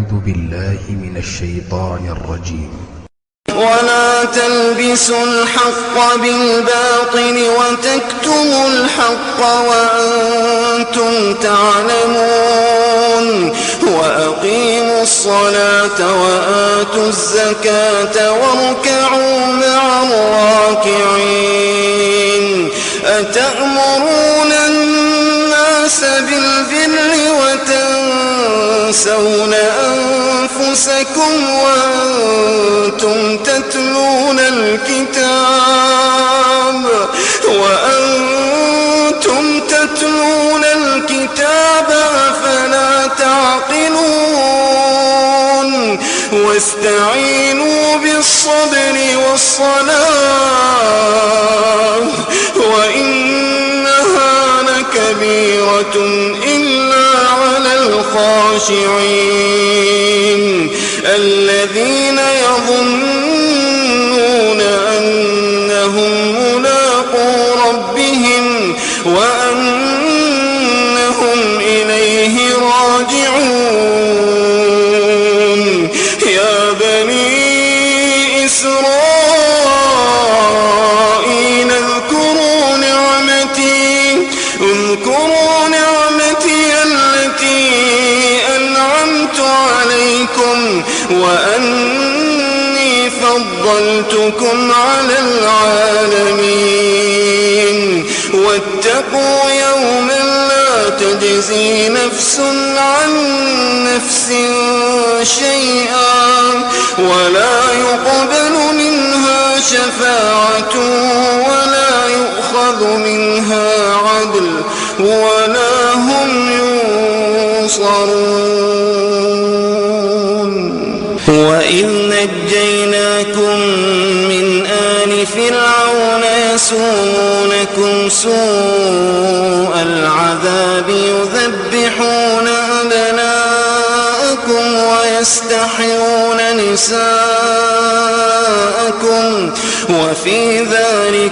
أعوذ بالله من الشيطان الرجيم. ولا تلبسوا الحق بالباطل وتكتموا الحق وأنتم تعلمون. وأقيموا الصلاة وآتوا الزكاة واركعوا مع الراكعين. أتأمرون الناس بالبر وتنسون أنفسكم وأنتم تتلون الكتاب أفلا تعقلون. واستعينوا بالصبر والصلاة وإنها لكبيرة إلا على الخاشعين الذين يظنون أنهم ملاقو ربهم وأنهم إليه راجعون. يا بني إسرائيل اذكروا نعمتي التي أنعمت عليكم وأني فضلتكم على العالمين. واتقوا يوما لا تجزي نفس عن نفس شيئا ولا يقبل منها شفاعة ولا يؤخذ منها عدل ولا هم ينصرون. وإذ نجيناكم من آل فرعون يسومونكم سوء العذاب يذبحون أبناءكم ويستحيون نساءكم وفي ذلك